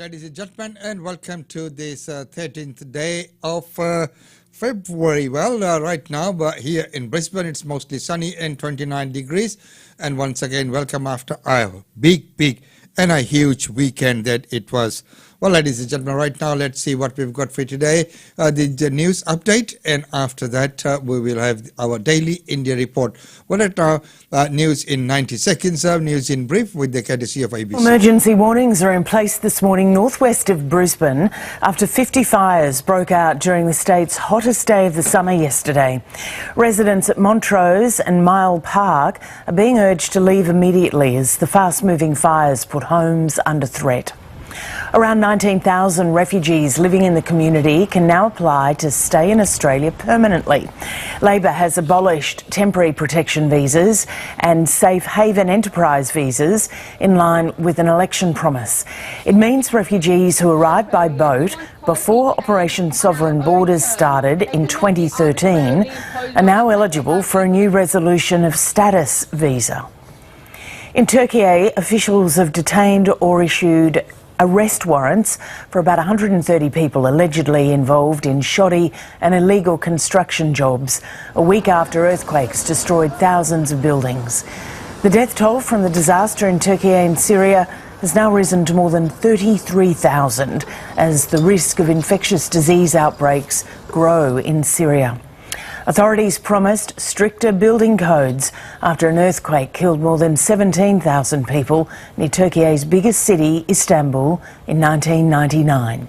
ladies and gentlemen, and welcome to this 13th day of February. Well, right now here in Brisbane, it's mostly sunny and 29 degrees. And once again, welcome after a big and a huge weekend that it was. Well, ladies and gentlemen, right now, let's see what we've got for today. The news update, and after that, we will have our daily India report. Well, at news in 90 seconds, news in brief with the courtesy of ABC. Emergency warnings are in place this morning northwest of Brisbane after 50 fires broke out during the state's hottest day of the summer yesterday. Residents at Montrose and Mile Park are being urged to leave immediately as the fast-moving fires put homes under threat. Around 19,000 refugees living in the community can now apply to stay in Australia permanently. Labor has abolished temporary protection visas and safe haven enterprise visas in line with an election promise. It means refugees who arrived by boat before Operation Sovereign Borders started in 2013 are now eligible for a new resolution of status visa. In Turkey, officials have detained or issued arrest warrants for about 130 people allegedly involved in shoddy and illegal construction jobs a week after earthquakes destroyed thousands of buildings. The death toll from the disaster in Turkey and Syria has now risen to more than 33,000 as the risk of infectious disease outbreaks grow in Syria. Authorities promised stricter building codes after an earthquake killed more than 17,000 people near Turkey's biggest city, Istanbul, in 1999.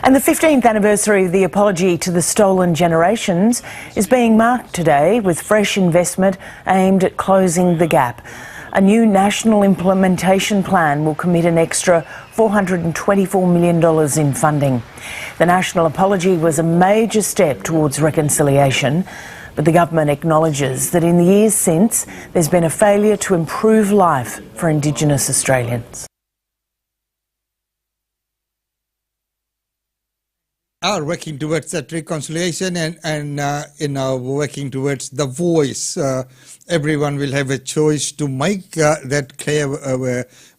And the 15th anniversary of the apology to the stolen generations is being marked today with fresh investment aimed at closing the gap. A new national implementation plan will commit an extra $424 million in funding. The national apology was a major step towards reconciliation, but the government acknowledges that in the years since, there's been a failure to improve life for Indigenous Australians. Are working towards that reconciliation and working towards the voice. Everyone will have a choice to make that clear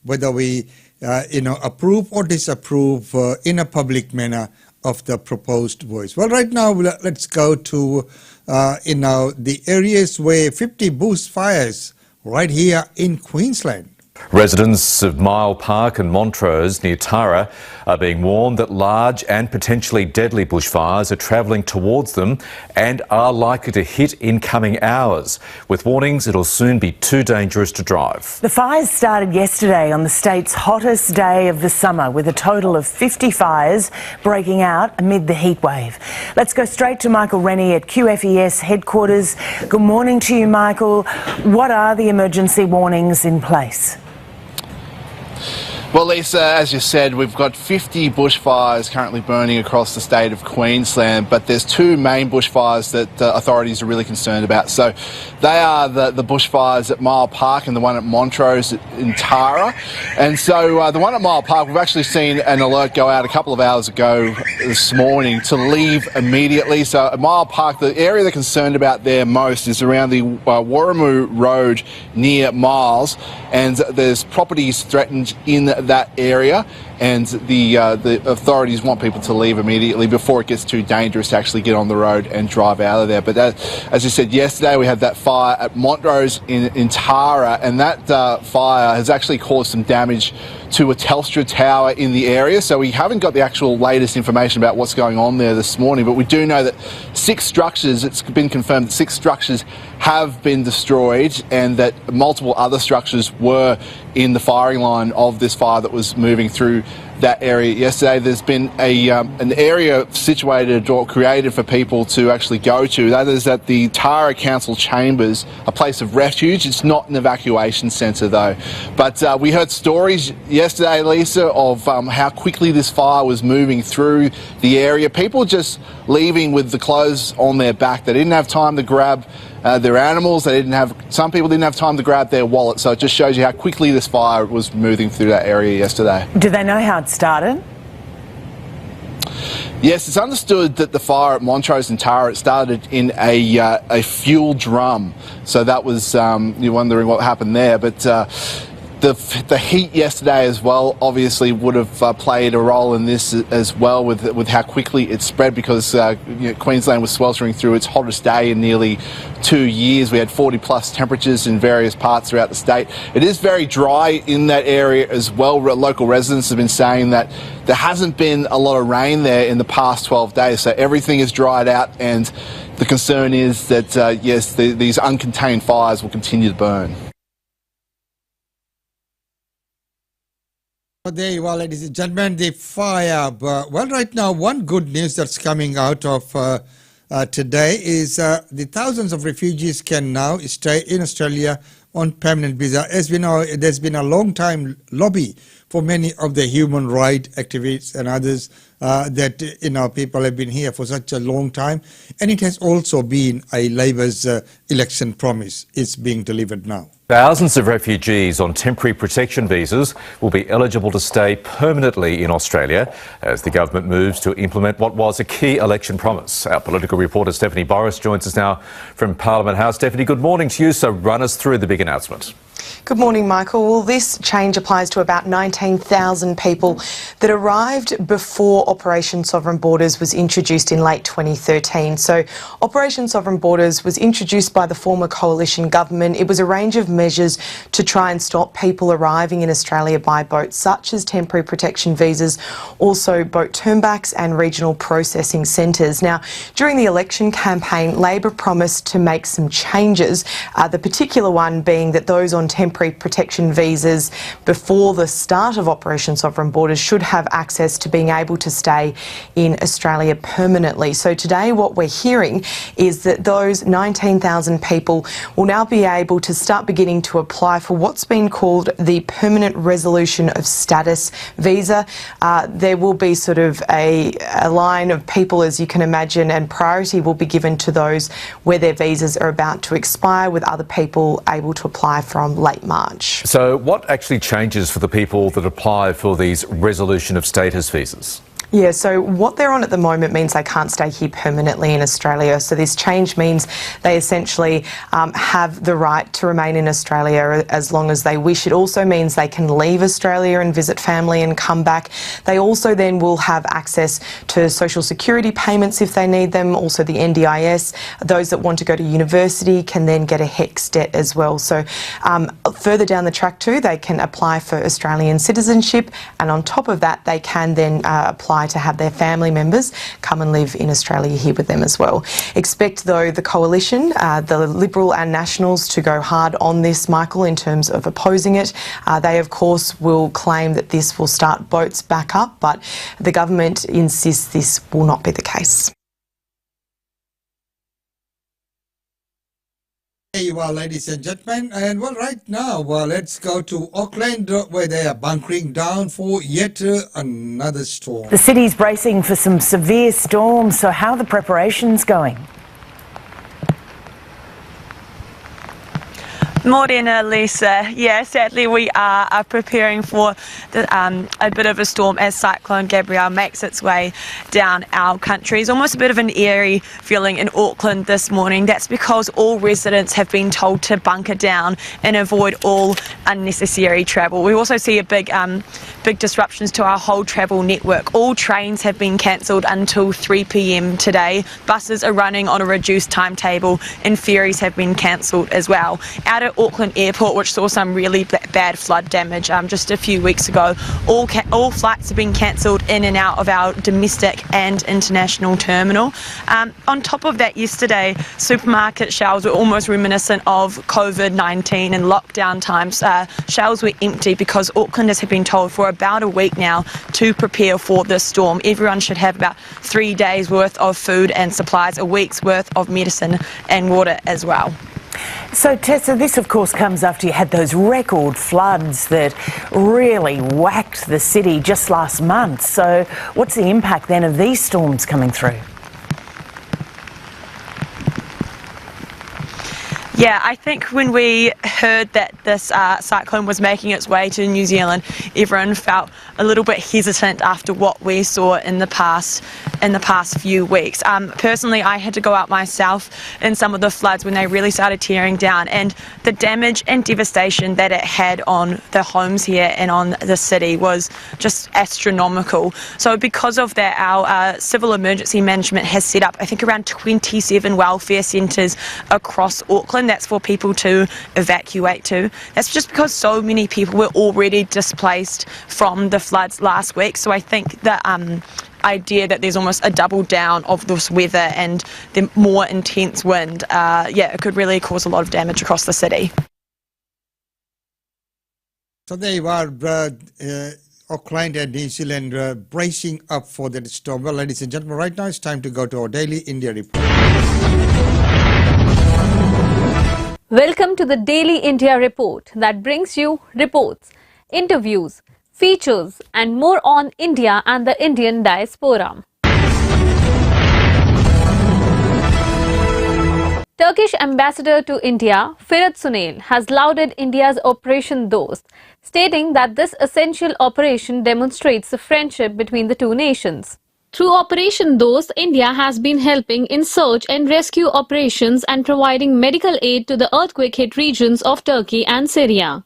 whether we approve or disapprove in a public manner of the proposed voice. Well, right now let's go to the areas where 50 bushfires right here in Queensland. Residents of Mile Park and Montrose near Tara are being warned that large and potentially deadly bushfires are travelling towards them and are likely to hit in coming hours. With warnings, it'll soon be too dangerous to drive. The fires started yesterday on the state's hottest day of the summer, with a total of 50 fires breaking out amid the heatwave. Let's go straight to Michael Rennie at QFES headquarters. Good morning to you, Michael. What are the emergency warnings in place? Well, Lisa, as you said, we've got 50 bushfires currently burning across the state of Queensland, but there's two main bushfires that authorities are really concerned about. So they are the bushfires at Mile Park and the one at Montrose in Tara. And so the one at Mile Park, we've actually seen an alert go out a couple of hours ago this morning to leave immediately. So at Mile Park, the area they're concerned about there most is around the Warramoo Road near Miles, and there's properties threatened in that area, and the authorities want people to leave immediately before it gets too dangerous to actually get on the road and drive out of there. But as you said, yesterday we had that fire at Montrose in Tara, and that fire has actually caused some damage to a Telstra tower in the area. So we haven't got the actual latest information about what's going on there this morning, but we do know that 6 structures, it's been confirmed that 6 structures have been destroyed, and that multiple other structures were in the firing line of this fire that was moving through that area yesterday. There's been an area situated or created for people to actually go to. That is at the Tara Council Chambers, a place of refuge. It's not an evacuation centre though. But we heard stories yesterday, Lisa, of how quickly this fire was moving through the area. People just leaving with the clothes on their back. They didn't have time to grab their animals. Some people didn't have time to grab their wallet. So it just shows you how quickly this fire was moving through that area yesterday. Do they know how it started? Yes, it's understood that the fire at Montrose and Tara, it started in a fuel drum. So that was, you're wondering what happened there. But The heat yesterday as well obviously would have played a role in this as well with how quickly it spread, because Queensland was sweltering through its hottest day in nearly 2 years. We had 40 plus temperatures in various parts throughout the state. It is very dry in that area as well. Local residents have been saying that there hasn't been a lot of rain there in the past 12 days, so everything is dried out, and the concern is that yes, these uncontained fires will continue to burn. Well, there you are, ladies and gentlemen, the fire. Well, right now, one good news that's coming out of today is the thousands of refugees can now stay in Australia on permanent visa. As we know, there's been a long time lobby for many of the human rights activists and others that, people have been here for such a long time. And it has also been a Labor's election promise. It's being delivered now. Thousands of refugees on temporary protection visas will be eligible to stay permanently in Australia as the government moves to implement what was a key election promise. Our political reporter Stephanie Boris joins us now from Parliament House. Stephanie, good morning to you. So run us through the big announcement. Good morning, Michael. Well, this change applies to about 19,000 people that arrived before Operation Sovereign Borders was introduced in late 2013. So Operation Sovereign Borders was introduced by the former coalition government. It was a range of measures to try and stop people arriving in Australia by boat, such as temporary protection visas, also boat turnbacks and regional processing centres. Now, during the election campaign, Labor promised to make some changes, the particular one being that those on temporary protection visas before the start of Operation Sovereign Borders should have access to being able to stay in Australia permanently. So today what we're hearing is that those 19,000 people will now be able to start beginning to apply for what's been called the Permanent Resolution of Status visa. There will be sort of a line of people, as you can imagine, and priority will be given to those where their visas are about to expire, with other people able to apply from late March. So what actually changes for the people that apply for these resolution of status visas? Yeah, so what they're on at the moment means they can't stay here permanently in Australia. So this change means they essentially have the right to remain in Australia as long as they wish. It also means they can leave Australia and visit family and come back. They also then will have access to social security payments if they need them, also the NDIS. Those that want to go to university can then get a HECS debt as well. So further down the track too, they can apply for Australian citizenship, and on top of that, they can then apply to have their family members come and live in Australia here with them as well. Expect, though, the coalition, the Liberal and Nationals, to go hard on this, Michael, in terms of opposing it. They, of course, will claim that this will start boats back up, but the government insists this will not be the case. There you are, ladies and gentlemen, and well, right now, let's go to Auckland, where they are bunkering down for yet another storm. The city's bracing for some severe storms, so how are the preparations going? Morning, Lisa. Yeah, sadly we are preparing for a bit of a storm as Cyclone Gabrielle makes its way down our country. It's almost a bit of an eerie feeling in Auckland this morning. That's because all residents have been told to bunker down and avoid all unnecessary travel. We also see a big disruptions to our whole travel network. All trains have been cancelled until 3 p.m. today. Buses are running on a reduced timetable and ferries have been cancelled as well. Out at Auckland Airport, which saw some really bad flood damage just a few weeks ago, all flights have been cancelled in and out of our domestic and international terminal. On top of that, yesterday supermarket shelves were almost reminiscent of COVID-19 and lockdown times. Shelves were empty because Aucklanders have been told for about a week now to prepare for this storm. Everyone should have about 3 days worth of food and supplies, a week's worth of medicine and water as well. So Tessa, this of course comes after you had those record floods that really whacked the city just last month. So what's the impact then of these storms coming through? Yeah, I think when we heard that this cyclone was making its way to New Zealand, everyone felt a little bit hesitant after what we saw in the past few weeks. Personally, I had to go out myself in some of the floods when they really started tearing down, and the damage and devastation that it had on the homes here and on the city was just astronomical. So because of that, our civil emergency management has set up, I think, around 27 welfare centres across Auckland. That's for people to evacuate to. That's just because so many people were already displaced from the floods last week. So I think the idea that there's almost a double down of this weather and the more intense wind, it could really cause a lot of damage across the city. So there you are, Auckland and New Zealand bracing up for the storm. Well, ladies and gentlemen, right now it's time to go to our daily India report. Welcome to the Daily India Report that brings you reports, interviews, features and more on India and the Indian diaspora. Turkish ambassador to India, Firat Sunel, has lauded India's Operation Dost, stating that this essential operation demonstrates the friendship between the two nations. Through Operation Dost, India has been helping in search and rescue operations and providing medical aid to the earthquake-hit regions of Turkey and Syria.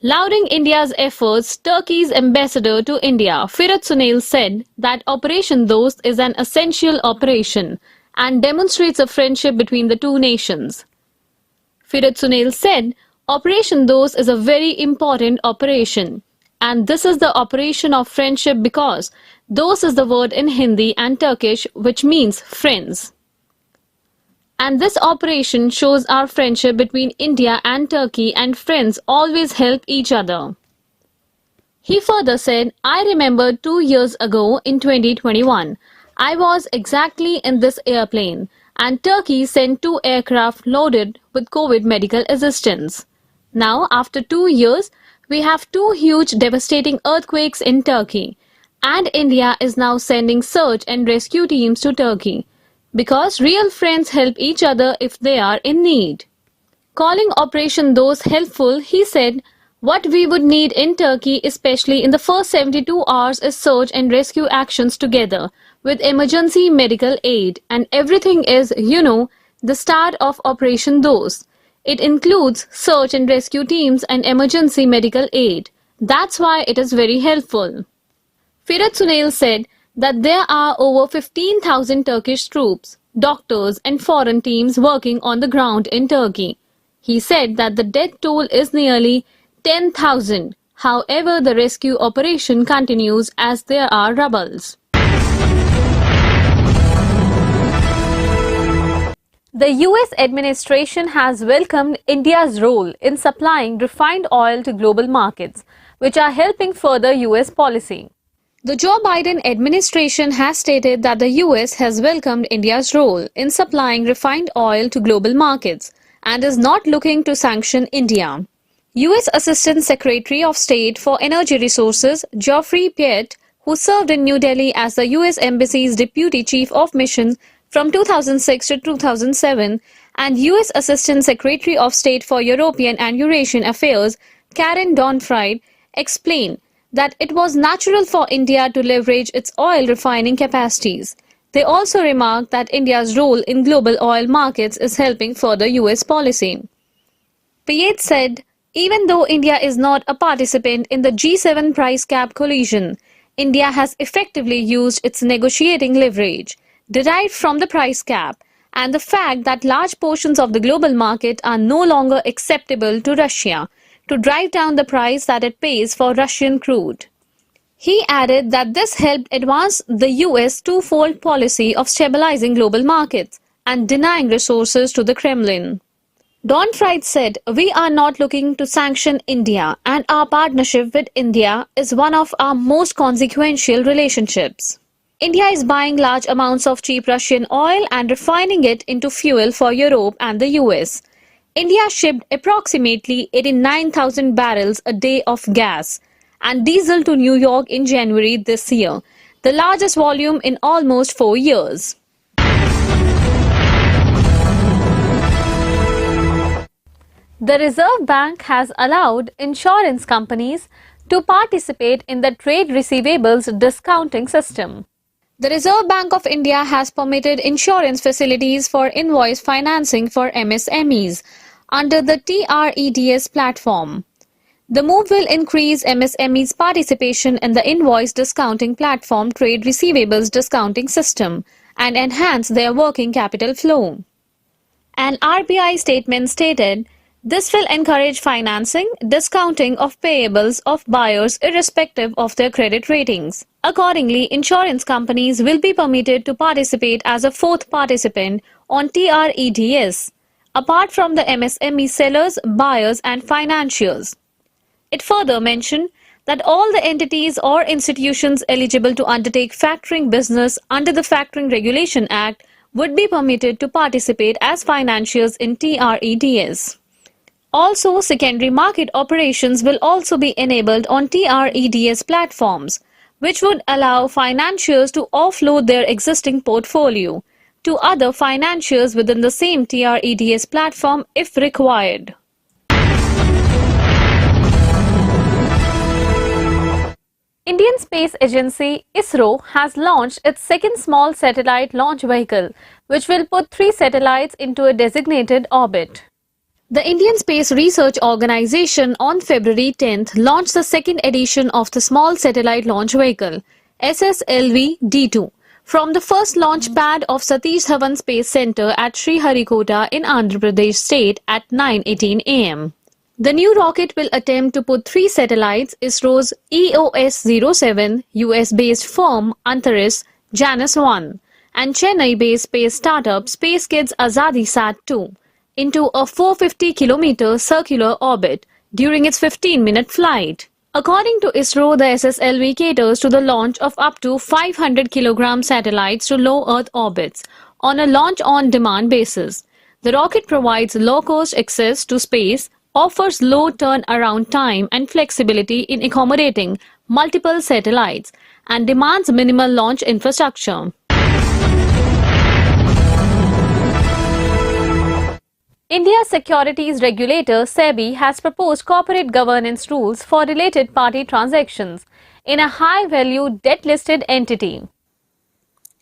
Lauding India's efforts, Turkey's ambassador to India, Firat Sunel, said that Operation Dost is an essential operation and demonstrates a friendship between the two nations. Firat Sunel said, Operation Dost is a very important operation, and this is the operation of friendship because Dost is the word in Hindi and Turkish which means friends. And this operation shows our friendship between India and Turkey, and friends always help each other. He further said, I remember 2 years ago in 2021, I was exactly in this airplane and Turkey sent 2 aircraft loaded with COVID medical assistance. Now, after 2 years, we have 2 huge devastating earthquakes in Turkey, and India is now sending search and rescue teams to Turkey, because real friends help each other if they are in need. Calling Operation Dost helpful, he said, what we would need in Turkey, especially in the first 72 hours, is search and rescue actions together with emergency medical aid, and everything is, the start of Operation Dost. It includes search and rescue teams and emergency medical aid. That's why it is very helpful. Firat Sunel said that there are over 15,000 Turkish troops, doctors and foreign teams working on the ground in Turkey. He said that the death toll is nearly 10,000. However, the rescue operation continues as there are rubbles. The US administration has welcomed India's role in supplying refined oil to global markets, which are helping further US policy. The Joe Biden administration has stated that the US has welcomed India's role in supplying refined oil to global markets and is not looking to sanction India. US Assistant Secretary of State for Energy Resources Geoffrey Pyatt, who served in New Delhi as the US Embassy's Deputy Chief of Mission from 2006 to 2007, and US Assistant Secretary of State for European and Eurasian Affairs Karen Donfried, explained that it was natural for India to leverage its oil refining capacities. They also remarked that India's role in global oil markets is helping further US policy. Pyatt said, even though India is not a participant in the G7 price cap coalition, India has effectively used its negotiating leverage derived from the price cap and the fact that large portions of the global market are no longer acceptable to Russia to drive down the price that it pays for Russian crude. He added that this helped advance the US twofold policy of stabilizing global markets and denying resources to the Kremlin. Donfried said, we are not looking to sanction India, and our partnership with India is one of our most consequential relationships. India is buying large amounts of cheap Russian oil and refining it into fuel for Europe and the US. India shipped approximately 89,000 barrels a day of gas and diesel to New York in January this year, the largest volume in almost 4 years. The Reserve Bank has allowed insurance companies to participate in the trade receivables discounting system. The Reserve Bank of India has permitted insurance facilities for invoice financing for MSMEs under the TREDS platform. The move will increase MSMEs' participation in the invoice discounting platform trade receivables discounting system and enhance their working capital flow. An RBI statement stated, "This will encourage financing, discounting of payables of buyers irrespective of their credit ratings." Accordingly, insurance companies will be permitted to participate as a fourth participant on TREDS, apart from the MSME sellers, buyers and financiers. It further mentioned that all the entities or institutions eligible to undertake factoring business under the Factoring Regulation Act would be permitted to participate as financiers in TREDS. Also, secondary market operations will also be enabled on TREDS platforms, which would allow financiers to offload their existing portfolio to other financiers within the same TREDS platform if required. Indian Space Agency ISRO has launched its second small satellite launch vehicle, which will put 3 satellites into a designated orbit. The Indian Space Research Organisation on February 10th launched the second edition of the Small Satellite Launch Vehicle, SSLV-D2, from the first launch pad of Satish Dhawan Space Centre at Sriharikota in Andhra Pradesh state at 9:18 am. The new rocket will attempt to put 3 satellites, ISRO's EOS-07 US-based firm Antaris Janus-1 and Chennai-based space startup SpaceKid's Azadi-Sat-2, into a 450-kilometer circular orbit during its 15-minute flight. According to ISRO, the SSLV caters to the launch of up to 500-kilogram satellites to low Earth orbits on a launch-on-demand basis. The rocket provides low-cost access to space, offers low turnaround time and flexibility in accommodating multiple satellites, and demands minimal launch infrastructure. India's securities regulator SEBI has proposed corporate governance rules for related party transactions in a high-value debt-listed entity.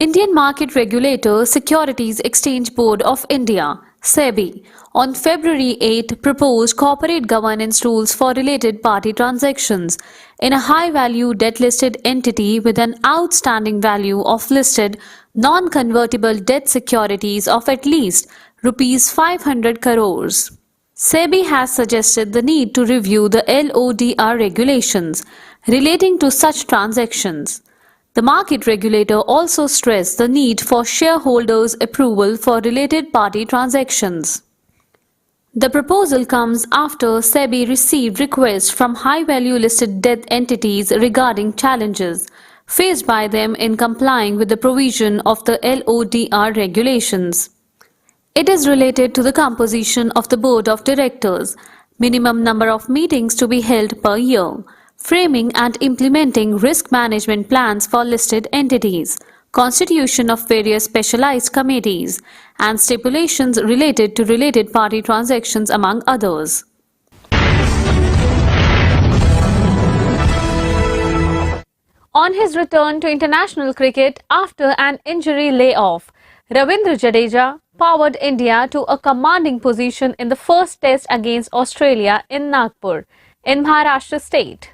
Indian market regulator Securities Exchange Board of India (SEBI) on February 8 proposed corporate governance rules for related party transactions in a high-value debt-listed entity with an outstanding value of listed non-convertible debt securities of at least Rs 500 crores. SEBI has suggested the need to review the LODR regulations relating to such transactions. The market regulator also stressed the need for shareholders' approval for related party transactions. The proposal comes after SEBI received requests from high-value listed debt entities regarding challenges faced by them in complying with the provision of the LODR regulations. It is related to the composition of the board of directors, minimum number of meetings to be held per year, framing and implementing risk management plans for listed entities, constitution of various specialized committees, and stipulations related to related party transactions, among others. On his return to international cricket after an injury layoff, Ravindra Jadeja powered India to a commanding position in the first test against Australia in Nagpur, in Maharashtra state.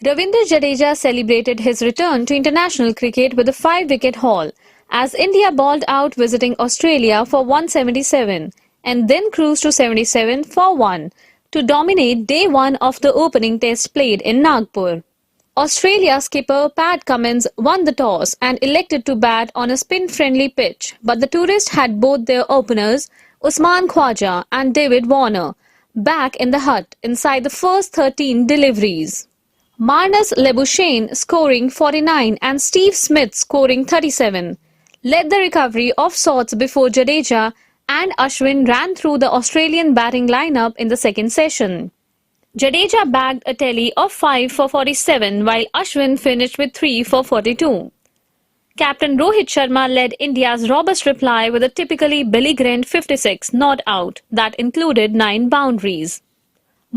Ravindra Jadeja celebrated his return to international cricket with a 5-wicket haul as India bowled out visiting Australia for 177 and then cruised to 77 for 1 to dominate day 1 of the opening test played in Nagpur. Australia skipper Pat Cummins won the toss and elected to bat on a spin-friendly pitch, but the tourists had both their openers, Usman Khwaja and David Warner, back in the hut inside the first 13 deliveries. Marnus Labuschagne scoring 49 and Steve Smith scoring 37 led the recovery of sorts before Jadeja and Ashwin ran through the Australian batting lineup in the second session. Jadeja bagged a tally of 5 for 47 while Ashwin finished with 3 for 42. Captain Rohit Sharma led India's robust reply with a typically Billy Grant 56 not out that included 9 boundaries.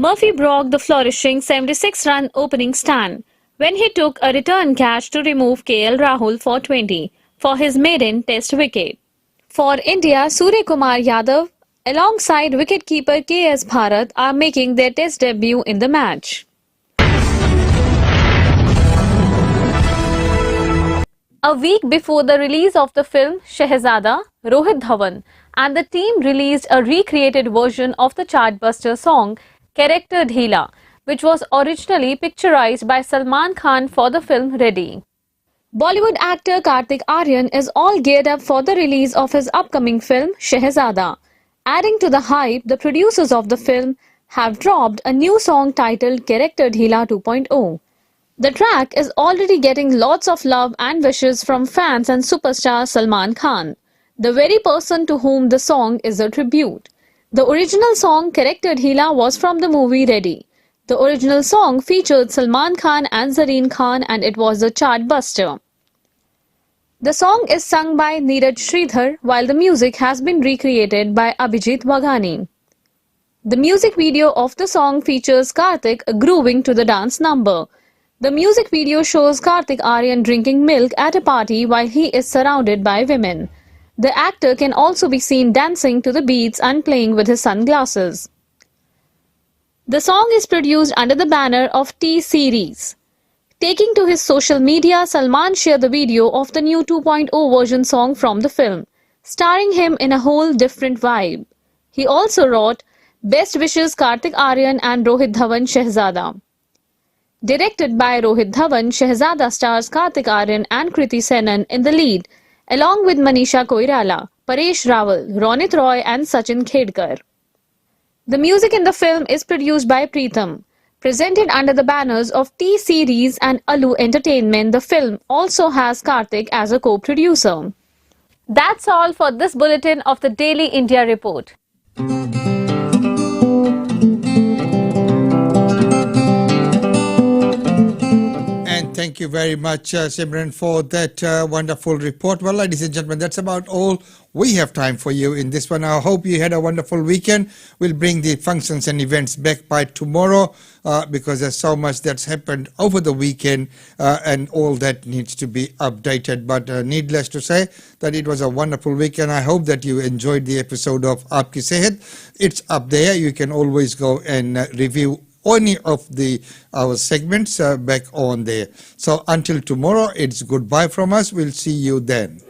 Murphy broke the flourishing 76-run opening stand when he took a return catch to remove KL Rahul for 20 for his maiden test wicket. For India, Surya Kumar Yadav alongside wicketkeeper KS Bharat are making their test debut in the match. A week before the release of the film Shehzada, Rohit Dhawan and the team released a recreated version of the chartbuster song Character Dheela, which was originally picturized by Salman Khan for the film Ready. Bollywood actor Kartik Aaryan is all geared up for the release of his upcoming film Shehzada. Adding to the hype, the producers of the film have dropped a new song titled Character Dheela 2.0. The track is already getting lots of love and wishes from fans and superstar Salman Khan, the very person to whom the song is a tribute. The original song Character Dheela was from the movie Ready. The original song featured Salman Khan and Zareen Khan and it was a chartbuster. The song is sung by Neeraj Sridhar while the music has been recreated by Abhijit Waghani. The music video of the song features Kartik grooving to the dance number. The music video shows Kartik Aaryan drinking milk at a party while he is surrounded by women. The actor can also be seen dancing to the beats and playing with his sunglasses. The song is produced under the banner of T-Series. Taking to his social media, Salman shared the video of the new 2.0 version song from the film, starring him in a whole different vibe. He also wrote, "Best wishes Kartik Aaryan and Rohit Dhawan Shehzada." Directed by Rohit Dhawan, Shehzada stars Kartik Aaryan and Kriti Senan in the lead, along with Manisha Koirala, Paresh Rawal, Ronit Roy and Sachin Khedkar. The music in the film is produced by Preetham. Presented under the banners of T-Series and Alu Entertainment, the film also has Kartik as a co-producer. That's all for this bulletin of the Daily India Report. And thank you very much, Simran, for that wonderful report. Well, ladies and gentlemen, that's about all we have time for you in this one. I hope you had a wonderful weekend. We'll bring the functions and events back by tomorrow because there's so much that's happened over the weekend and all that needs to be updated. But needless to say that it was a wonderful weekend. I hope that you enjoyed the episode of Aapki Sehat. It's up there. You can always go and review any of our segments back on there. So until tomorrow, it's goodbye from us. We'll see you then.